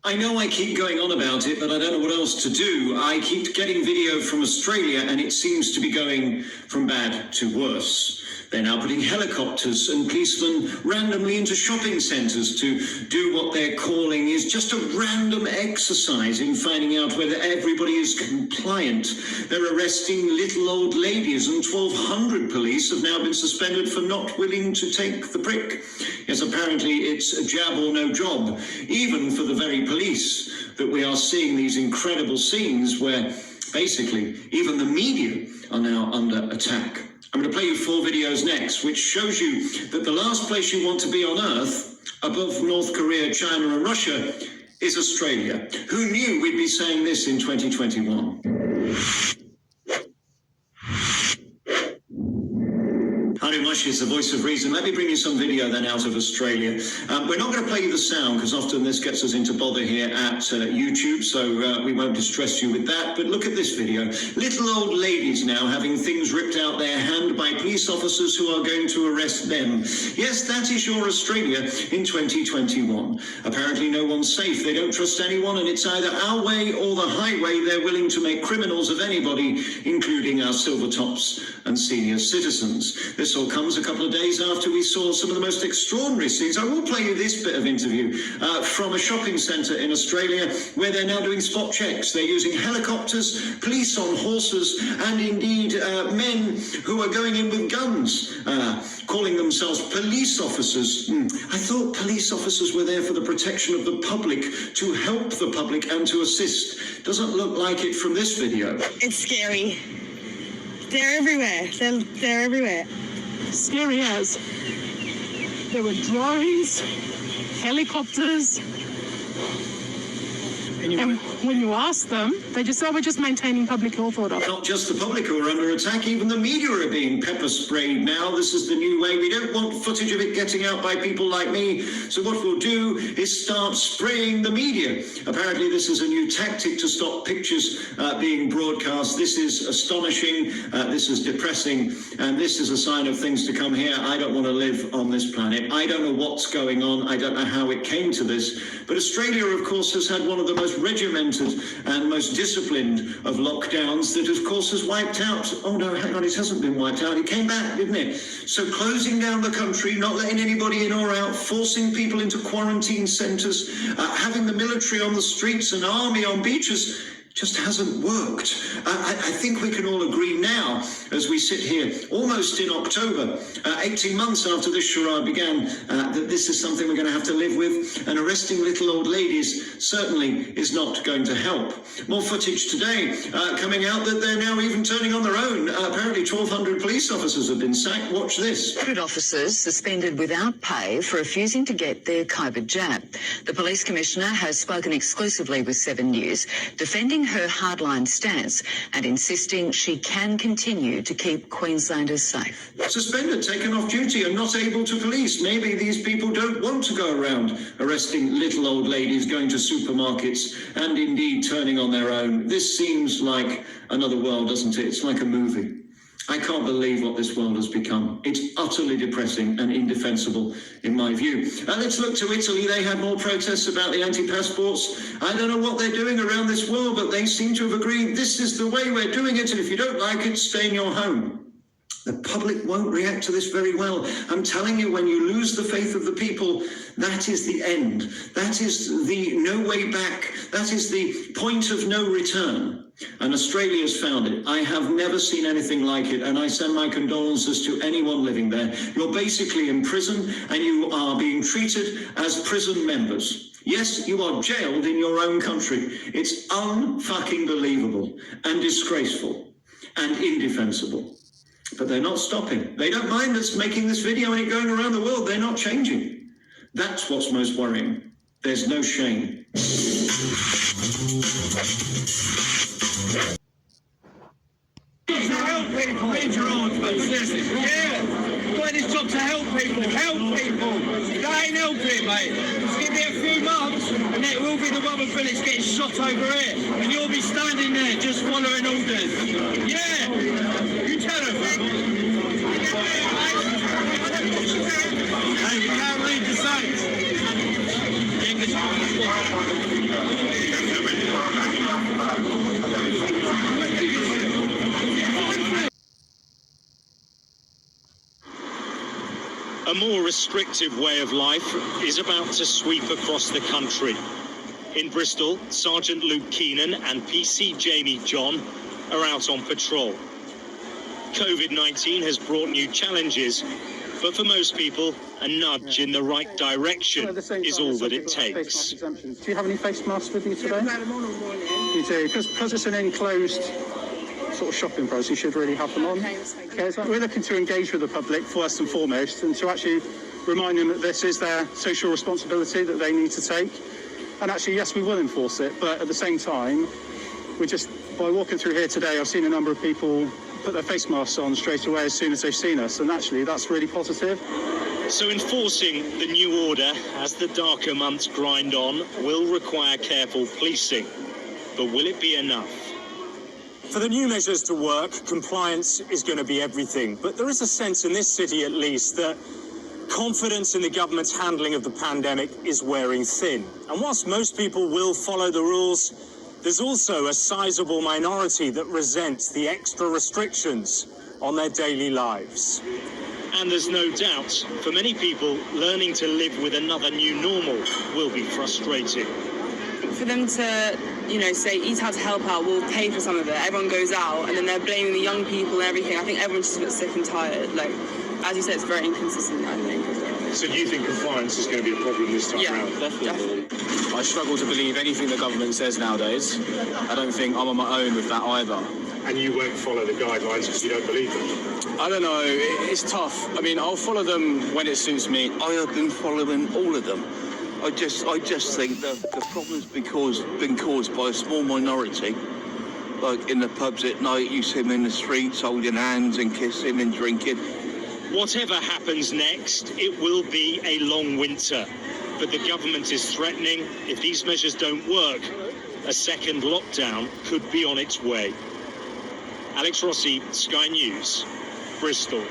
I know I keep going on about it, but I don't know what else to do. I keep getting video from Australia, and it seems to be going from bad to worse. They're now putting helicopters and policemen randomly into shopping centres to do what they're calling is just a random exercise in finding out whether everybody is compliant. They're arresting little old ladies, and 1,200 police have now been suspended for not willing to take the prick. Yes, apparently it's a jab or no job, even for the very police, that we are seeing these incredible scenes where basically even the media are now under attack. I'm going to play you 4 videos next, which shows you that the last place you want to be on Earth, above North Korea, China and Russia, is Australia. Who knew we'd be saying this in 2021? Anu Mush is the voice of reason. Let me bring you some video then out of Australia. We're not going to play you the sound because often this gets us into bother here at YouTube, so we won't distress you with that. But look at this video. Little old ladies now having things ripped out their hand by police officers who are going to arrest them. Yes, that is your Australia in 2021. Apparently no one's safe. They don't trust anyone, and it's either our way or the highway. They're willing to make criminals of anybody, including our silver tops and senior citizens. This all comes a couple of days after we saw some of the most extraordinary scenes. I will play you this bit of interview from a shopping centre in Australia where they're now doing spot checks. They're using helicopters, police on horses, and indeed men who are going in with guns, calling themselves police officers. I thought police officers were there for the protection of the public, to help the public and to assist. Doesn't look like it from this video. It's scary. They're everywhere. They're everywhere. Scary as. There were drones, helicopters, and when you ask them, they just say, oh, we're just maintaining public health order. Not just the public who are under attack, even the media are being pepper sprayed now. This is the new way. We don't want footage of it getting out by people like me. So what we'll do is start spraying the media. Apparently this is a new tactic to stop pictures being broadcast. This is astonishing. This is depressing. And this is a sign of things to come here. I don't want to live on this planet. I don't know what's going on. I don't know how it came to this. But Australia, of course, has had one of the most regimented and most disciplined of lockdowns that, of course, has wiped out. Oh, no, hang on, it hasn't been wiped out. It came back, didn't it? So closing down the country, not letting anybody in or out, forcing people into quarantine centres, having the military on the streets and army on beaches, just hasn't worked. I think we can all agree now, as we sit here almost in October, 18 months after this charade began, that this is something we're going to have to live with, and arresting little old ladies certainly is not going to help. More footage today coming out that they're now even turning on their own. Apparently 1,200 police officers have been sacked. Watch this. 100 officers suspended without pay for refusing to get their COVID jab. The police commissioner has spoken exclusively with 7 News, defending her hardline stance and insisting she can continue to keep Queenslanders safe. Suspended, taken off duty and not able to police. Maybe these people don't want to go around arresting little old ladies going to supermarkets and indeed turning on their own. This seems like another world, doesn't it? It's like a movie. I can't believe what this world has become. It's utterly depressing and indefensible, in my view. Let's look to Italy. They had more protests about the anti-passports. I don't know what they're doing around this world, but they seem to have agreed this is the way we're doing it, and if you don't like it, stay in your home. The public won't react to this very well. I'm telling you, when you lose the faith of the people, that is the end. That is the no way back. That is the point of no return. And Australia's found it. I have never seen anything like it, and I send my condolences to anyone living there. You're basically in prison, and you are being treated as prison members. Yes, you are jailed in your own country. It's unfucking believable and disgraceful and indefensible. But they're not stopping. They don't mind us making this video and it going around the world. They're not changing. That's what's most worrying. There's no shame. Help people, read your arms, but yeah, got this job to help people, that ain't helping, mate. Just give me a few months and it will be the rubber bullets getting shot over here and you'll be standing there just following orders. Yeah, you tell them. Hey, you can't read the signs. more restrictive way of life is about to sweep across the country. In Bristol, Sergeant Luke Keenan and PC Jamie John are out on patrol. COVID-19 has brought new challenges, but for most people, a nudge in the right direction is all that it takes. Do you have any face masks with you today? You do, because it's an enclosed sort of shopping process, you should really have them on. Okay, so we're looking to engage with the public first and foremost, and to actually remind them that this is their social responsibility that they need to take. And actually, yes, we will enforce it, but at the same time, by walking through here today, I've seen a number of people put their face masks on straight away as soon as they've seen us, and actually that's really positive. So enforcing the new order as the darker months grind on will require careful policing. But will it be enough? For the new measures to work, compliance is going to be everything. But there is a sense in this city, at least, that confidence in the government's handling of the pandemic is wearing thin. And whilst most people will follow the rules, there's also a sizable minority that resents the extra restrictions on their daily lives. And there's no doubt, for many people, learning to live with another new normal will be frustrating. For them to, say eat out to help out, we'll pay for some of it. Everyone goes out and then they're blaming the young people and everything. I think everyone's just a bit sick and tired. Like, as you said, it's very inconsistent, I think. So do you think compliance is going to be a problem this time around? Definitely. I struggle to believe anything the government says nowadays. I don't think I'm on my own with that either. And you won't follow the guidelines because you don't believe them? I don't know, it's tough. I mean, I'll follow them when it suits me. I have been following all of them. I just think that the problem's been caused by a small minority. Like in the pubs at night, you see them in the streets holding hands and kissing and drinking. Whatever happens next, it will be a long winter. But the government is threatening, if these measures don't work, a second lockdown could be on its way. Alex Rossi, Sky News, Bristol.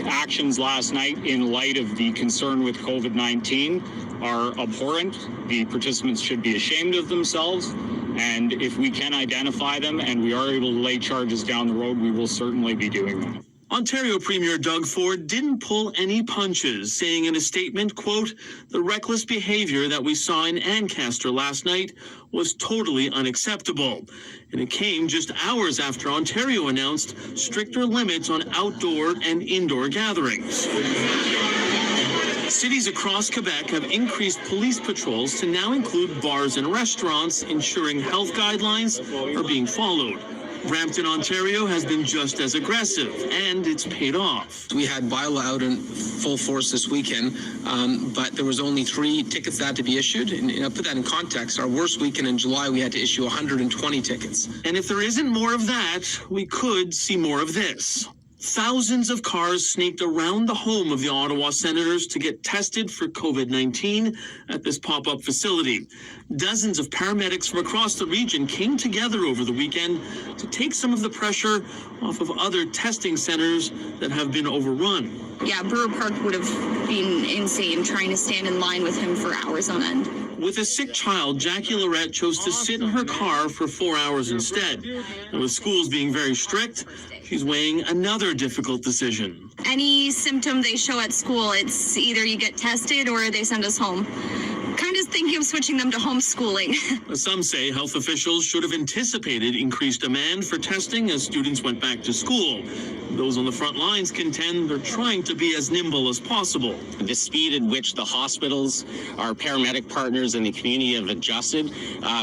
actions last night in light of the concern with COVID-19 are abhorrent. The participants should be ashamed of themselves. And if we can identify them and we are able to lay charges down the road, we will certainly be doing that. Ontario Premier Doug Ford didn't pull any punches, saying in a statement, quote, "The reckless behavior that we saw in Ancaster last night was totally unacceptable." And it came just hours after Ontario announced stricter limits on outdoor and indoor gatherings. Cities across Quebec have increased police patrols to now include bars and restaurants, ensuring health guidelines are being followed. Brampton, Ontario has been just as aggressive, and it's paid off. We had bylaw out in full force this weekend, but there was only 3 tickets that had to be issued. And I'll put that in context. Our worst weekend in July, we had to issue 120 tickets. And if there isn't more of that, we could see more of this. Thousands of cars sneaked around the home of the Ottawa Senators to get tested for COVID-19 at this pop-up facility. Dozens of paramedics from across the region came together over the weekend to take some of the pressure off of other testing centers that have been overrun. Yeah, Brewer Park would have been insane trying to stand in line with him for hours on end. With a sick child, Jackie Lorette chose to sit in her car for 4 hours instead. And with schools being very strict, she's weighing another difficult decision. Any symptom they show at school, it's either you get tested or they send us home. Kind of thinking of switching them to homeschooling. Some say health officials should have anticipated increased demand for testing as students went back to school. Those on the front lines contend they're trying to be as nimble as possible. The speed at which the hospitals, our paramedic partners, and the community have adjusted,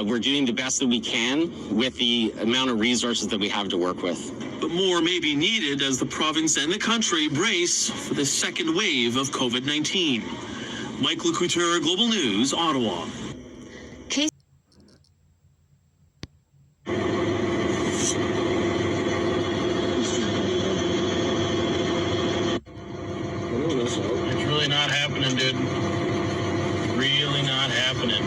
we're doing the best that we can with the amount of resources that we have to work with. But more may be needed as the province and the country brace for the second wave of COVID-19. Mike Lecouture, Global News, Ottawa. It's really not happening, dude. Really not happening.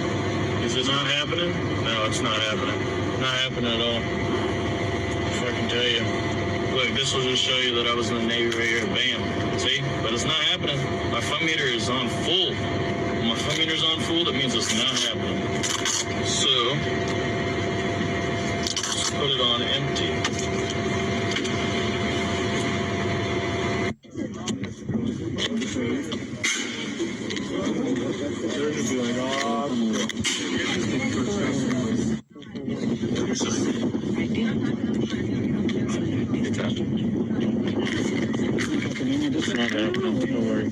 Is it not happening? No, it's not happening. Not happening at all. If I can tell you. Look, this will just show you that I was in the Navy right here. Bam. See? But it's not happening. My phone meter is on full. When my phone meter's on full, that means it's not happening. So, let's put it on empty. It's not happening. Don't worry.